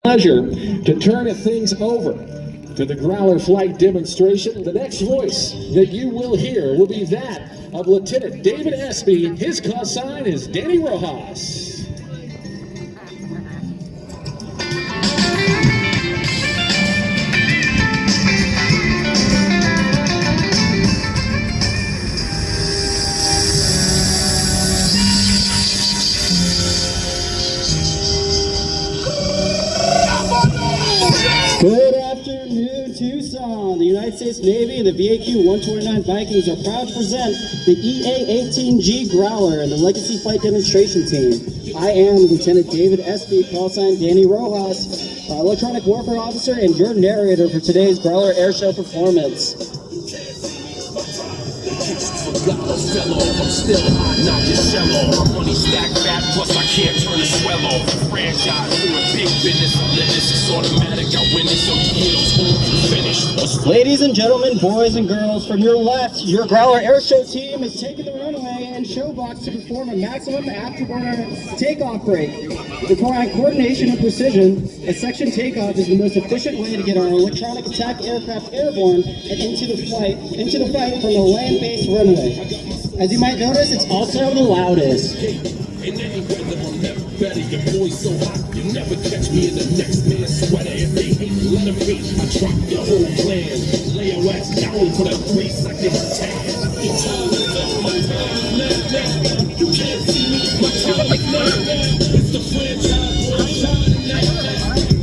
Pleasure to turn things over to the Growler flight demonstration. The next voice that you will hear will be that of Lieutenant David Espy. His call sign is Danny Rojas. Good afternoon, Tucson. The United States Navy and the VAQ-129 Vikings are proud to present the EA-18G Growler and the Legacy Flight Demonstration Team. I am Lieutenant David Espy, call sign Danny Rojas, Electronic Warfare Officer and your narrator for today's Growler Airshow performance. I'm still hot, not your shell off. My money stacked fat, plus I can't turn a swell off. Franchise, doing big business, I let this, it's automatic. I win it, so deals, finish. Ladies and gentlemen, boys and girls, from your left, your Growler Airshow team is taking the runway and showbox to perform a maximum afterburner takeoff break. Requiring coordination and precision, a section takeoff is the most efficient way to get our electronic attack aircraft airborne and into the fight from the land-based runway. As you might notice, it's also the loudest. In any weather, I'm never better. Your boy's so hot, you never catch me in the next man's sweater. If they hate, let them hate. I drop your whole plan. Lay your ass down for that 3 seconds tag. Your time is up, my time is now. You can't see me, my time is now. It's the franchise, boy, I'm shining now.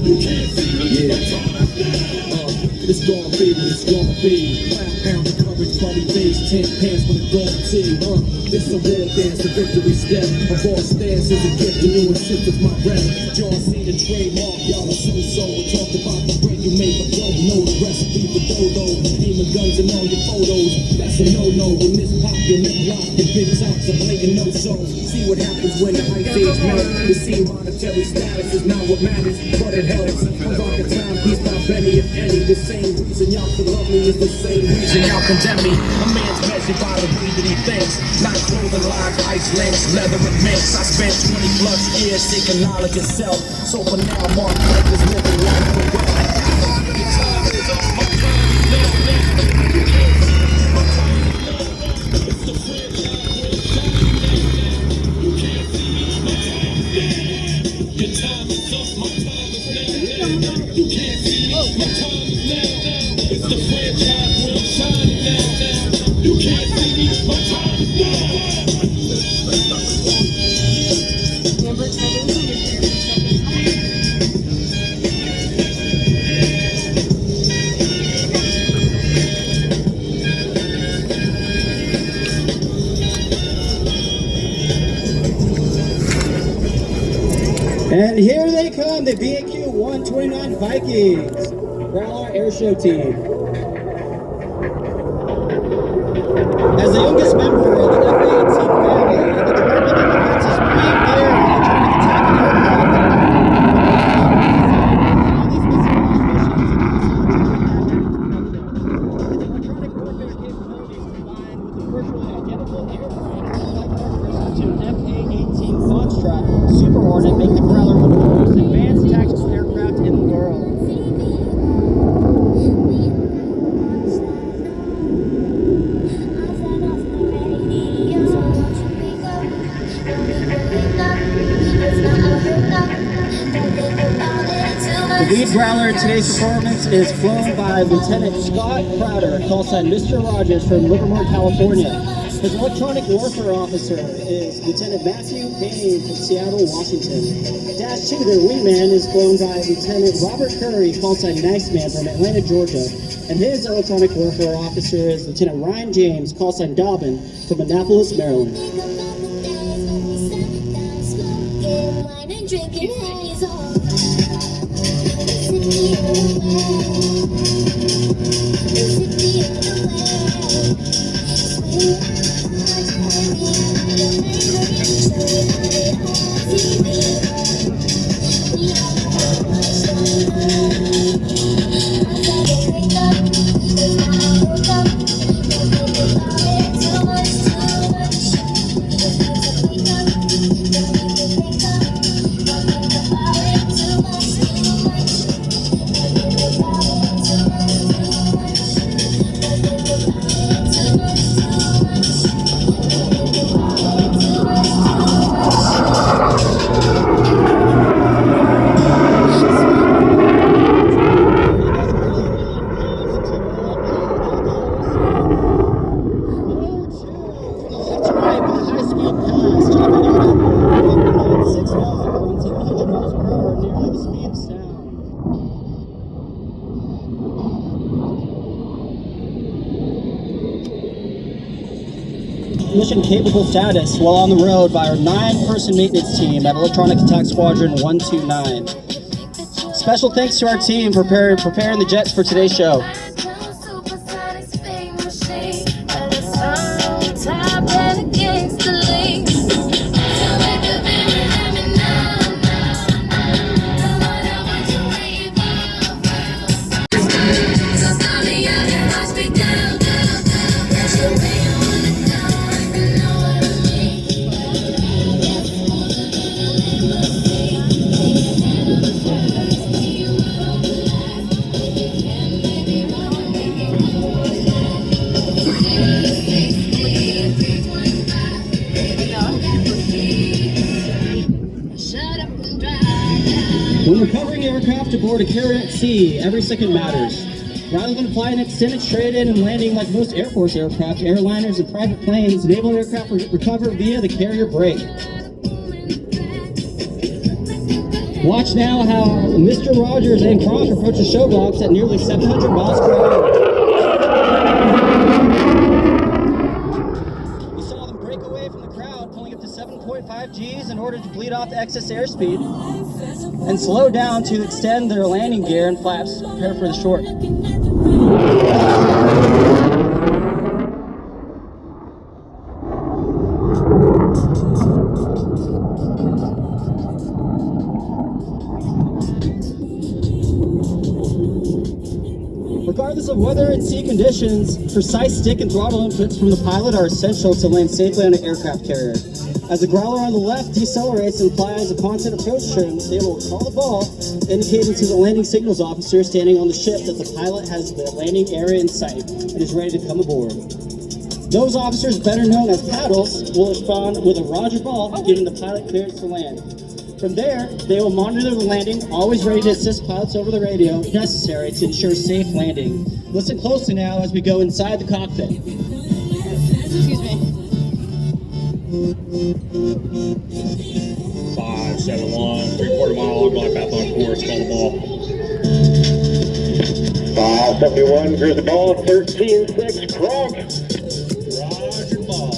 You can't see me, my time is now. It's gonna be what it's gonna be. Pound of courage, body base, 10 pants for the golden tee. It's a war dance, a victory step. A boss stance is a gift, the new assist is my rep. John Cena trademark, y'all are so-so. Talk about the break you made, but don't know the recipe for dodo. Aiming guns and all your photos, that's a no-no. When this pop, your lip lock, your big tops are blatant no-so. See what happens when the ice age melts. You see monetary status is not what matters, but it helps. I'm rocking timepiece by Benny, if any. The same reason y'all could love me is the same reason y'all condemn me. A man's measured by the way that he thinks, not clothing lines, ice links, leather and minks. I spent 20 plus years seeking knowledge itself. So for now, Mark Blake is living life for well. Your time is up, my time is now. You can't see my time is now. It's the franchise, we're shining now. You can't see me, my time is now. Your time is up, my time is now. You can't see me, my time is now. It's the franchise, we're shining now. You can't see me, my time is now. And here they come, the VAQ-129 Vikings, Growler Airshow team. As the youngest member of the F8F family, the Department of Defense is being there and electronic attack electronic warfare capabilities combined with the virtually identical aircraft to an F8-18 Foxtrot Super Hornet make the Growler one of the most advanced tactical aircraft in the world. The lead Growler in today's performance is flown by Lieutenant Scott Crowder, call sign Mr. Rogers from Livermore, California. His electronic warfare officer is Lieutenant Matthew Bain from Seattle, Washington. Dash 2, their wingman, is flown by Lieutenant Robert Curry, call sign Nice Man from Atlanta, Georgia. And his electronic warfare officer is Lieutenant Ryan James, call sign Dobbin from Annapolis, Maryland. mission capable status while on the road by our 9-person maintenance team at Electronic Attack Squadron 129. Special thanks to our team for preparing the jets for today's show. When recovering aircraft aboard a carrier at sea, every second matters. Rather than flying extended straight-in and landing like most Air Force aircraft, airliners and private planes enable aircraft to recover via the carrier brake. Watch now how Mr. Rogers and Kronk approach the show box at nearly 700 miles per hour. We saw them break away from the crowd, pulling up to 7.5 Gs in order to bleed off excess airspeed, and slow down to extend their landing gear and flaps, prepare for the short. Regardless of weather and sea conditions, precise stick and throttle inputs from the pilot are essential to land safely on an aircraft carrier. As the Growler on the left decelerates and applies a constant approach trim, they will call the ball, indicating to the landing signals officer standing on the ship that the pilot has the landing area in sight and is ready to come aboard. Those officers, better known as paddles, will respond with a Roger ball, giving the pilot clearance to land. From there, they will monitor the landing, always ready to assist pilots over the radio if necessary to ensure safe landing. Listen closely now as we go inside the cockpit. Excuse me. 571, 3/4 mile long glide path on course, call the ball. 571, Grizzly ball, 13-6, Kronk. Roger ball.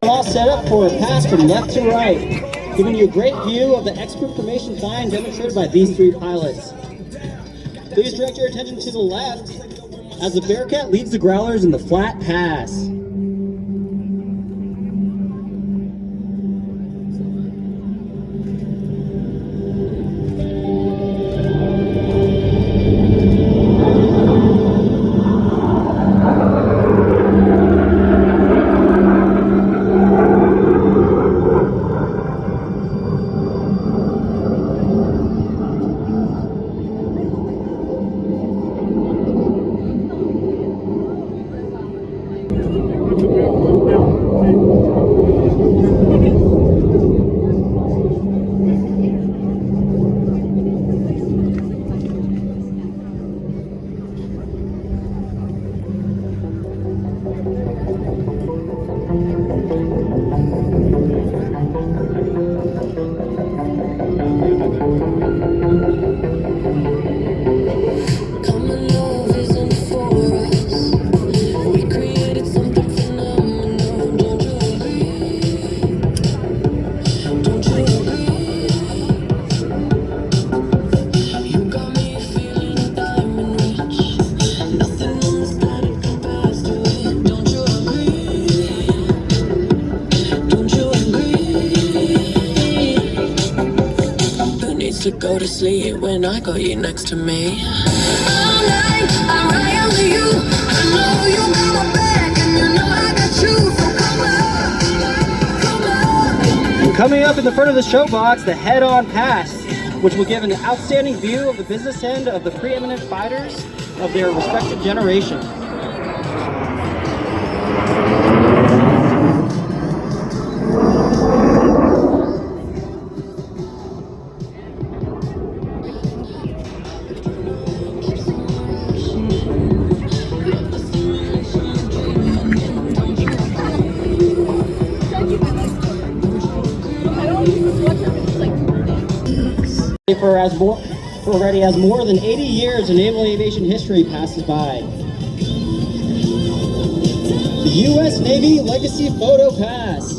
All set up for a pass from left to right, giving you a great view of the expert formation flying demonstrated by these 3 pilots. Please direct your attention to the left as the Bearcat leads the Growlers in the flat pass. used to go to sleep when I got you next to me. All night, I'm right under you. I know you got my back, and you know I got you. So come on. And coming up in the front of the show box, the head-on pass, which will give an outstanding view of the business end of the preeminent fighters of their respective generation. Already as more than 80 years in naval aviation history passes by. The U.S. Navy Legacy Photo Pass.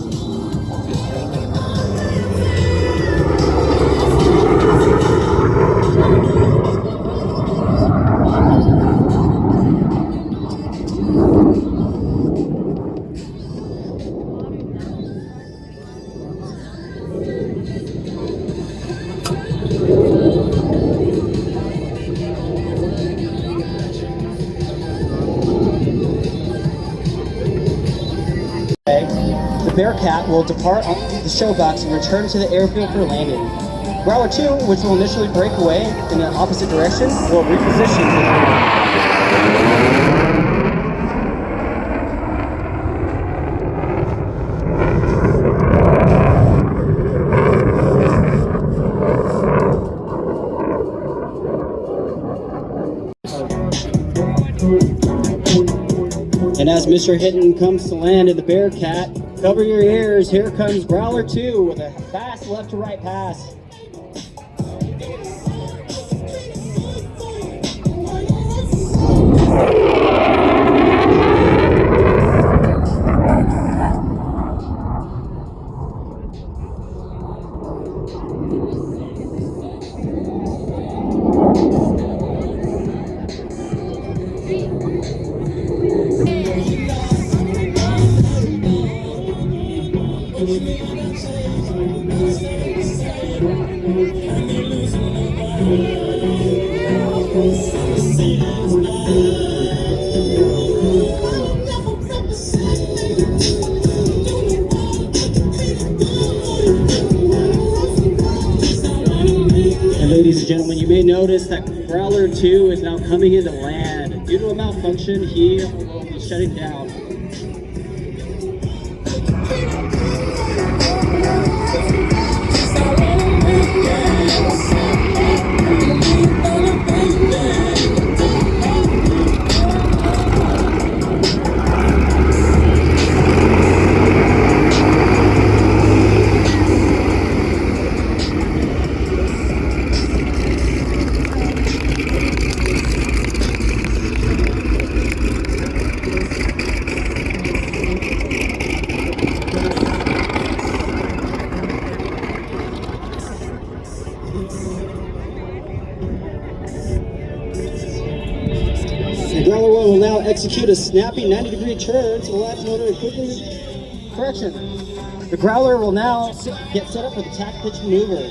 The Bearcat will depart the show box and return to the airfield for landing. Growler 2, which will initially break away in the opposite direction, will reposition. And as Mr. Hinton comes to land in the Bearcat, cover your ears, here comes Growler 2 with a fast left to right pass. Ladies and gentlemen, you may notice that Growler 2 is now coming into land. Due to a malfunction, he will be shutting down. The Growler 1 will now execute a snappy 90-degree turn to the left motor and quickly correction. The Growler will now get set up for the tack pitch maneuver.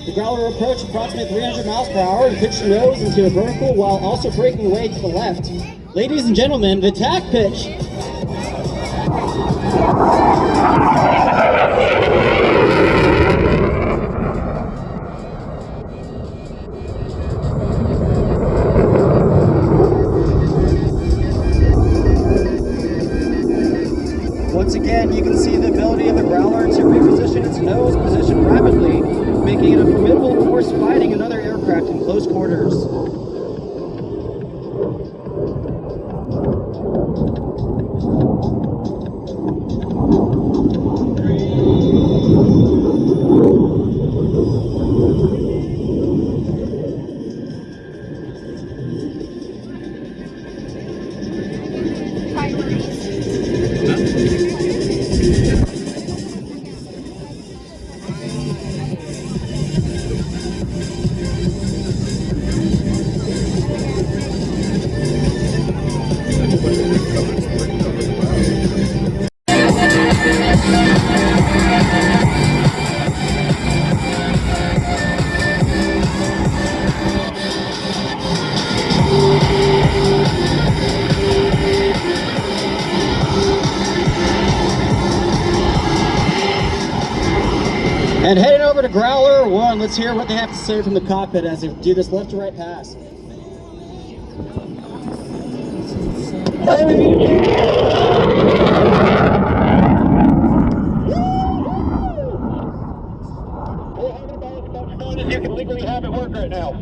The Growler will approach approximately 300 miles per hour and pitch the nose into a vertical while also breaking away to the left. Ladies and gentlemen, the tack pitch. Once again, you can see the ability of the Growler to reposition its nose position rapidly, making it a formidable force fighting another aircraft in close quarters. And heading over to Growler 1, let's hear what they have to say from the cockpit as they do this left to right pass. You can legally have it work right now.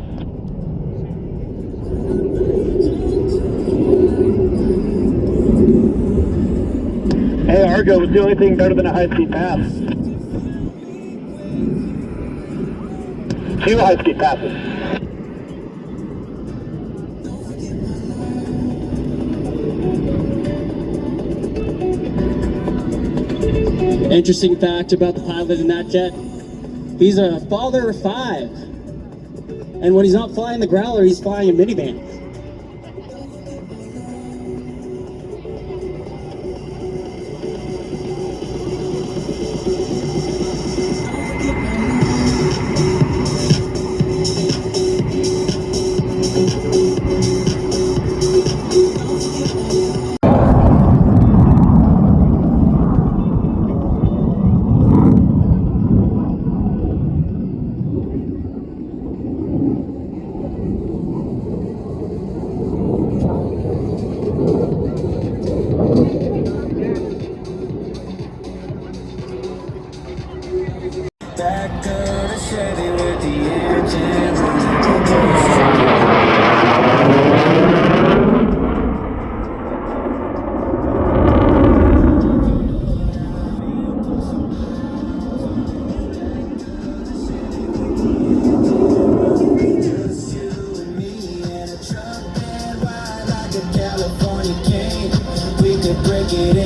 Hey, Argo, was the only thing better than a high-speed pass? 2 high-speed passes. Interesting fact about the pilot in that jet. He's a father of 5. And when he's not flying the Growler, he's flying a minivan.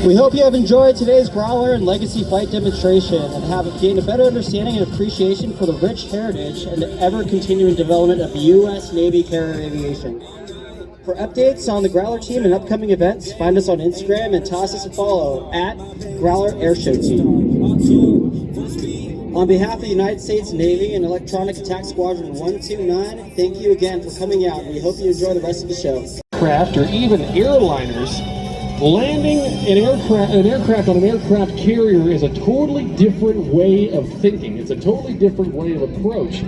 We hope you have enjoyed today's Growler and Legacy flight demonstration and have gained a better understanding and appreciation for the rich heritage and the ever-continuing development of U.S. Navy carrier aviation. For updates on the Growler team and upcoming events, find us on Instagram and toss us a follow at Growler Airshow Team. On behalf of the United States Navy and Electronic Attack Squadron 129, thank you again for coming out, and we hope you enjoy the rest of the show. Craft or even airliners, landing an aircraft on an aircraft carrier is a totally different way of thinking. It's a totally different way of approach.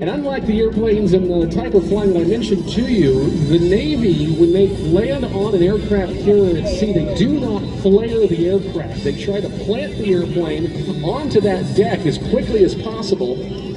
And unlike the airplanes and the type of flying that I mentioned to you, the Navy, when they land on an aircraft carrier at sea, they do not flare the aircraft. They try to plant the airplane onto that deck as quickly as possible,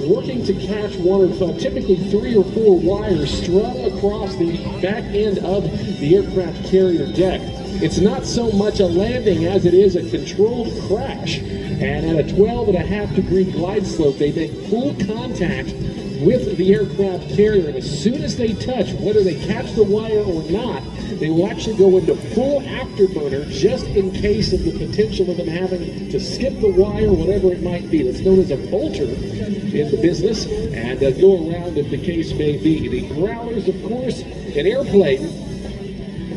working to catch one of typically 3 or 4 wires strung across the back end of the aircraft carrier deck. It's not so much a landing as it is a controlled crash. And at a 12.5 degree glide slope, they make full contact with the aircraft carrier, and as soon as they touch, whether they catch the wire or not, they will actually go into full afterburner just in case of the potential of them having to skip the wire, whatever it might be. That's known as a bolter in the business, and go around if the case may be. The Growler's, of course, an airplane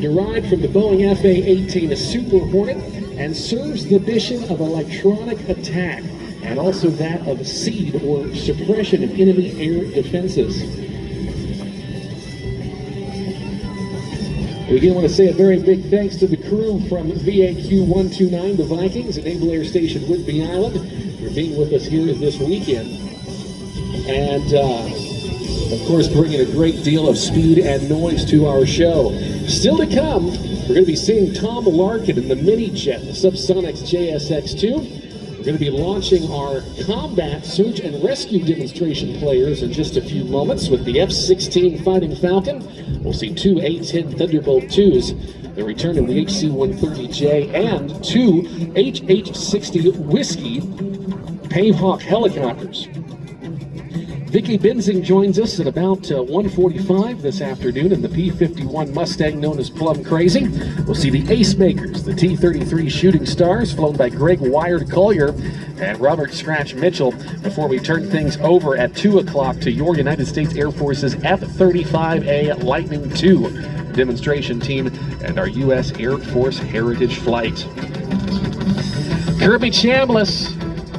derived from the Boeing F8F Super Hornet and serves the mission of electronic attack, and also that of SEAD, or suppression of enemy air defenses. We again want to say a very big thanks to the crew from VAQ-129, the Vikings, at Naval Air Station Whidbey Island, for being with us here this weekend. And, of course, bringing a great deal of speed and noise to our show. Still to come, we're going to be seeing Tom Larkin in the mini-jet, the Subsonics JSX-2. We're going to be launching our combat search and rescue demonstration players in just a few moments with the F-16 Fighting Falcon. We'll see 2 A-10 Thunderbolt 2s, the return of the HC-130J, and 2 HH-60 Whiskey Pavehawk helicopters. Vicky Benzing joins us at about 1:45 this afternoon in the P-51 Mustang known as Plum Crazy. We'll see the Ace Makers, the T-33 Shooting Stars, flown by Greg Wired Collier and Robert Scratch Mitchell, before we turn things over at 2 o'clock to your United States Air Force's F-35A Lightning II demonstration team and our U.S. Air Force Heritage Flight. Kirby Chambliss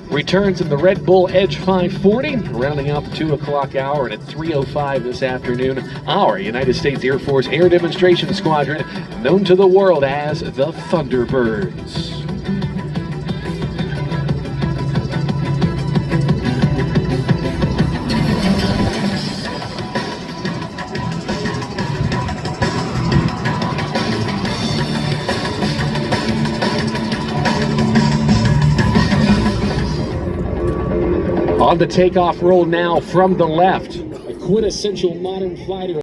returns in the Red Bull Edge 540, rounding out the 2 o'clock hour, and at 3:05 this afternoon, our United States Air Force Air Demonstration Squadron, known to the world as the Thunderbirds. On the takeoff roll now from the left, a quintessential modern fighter.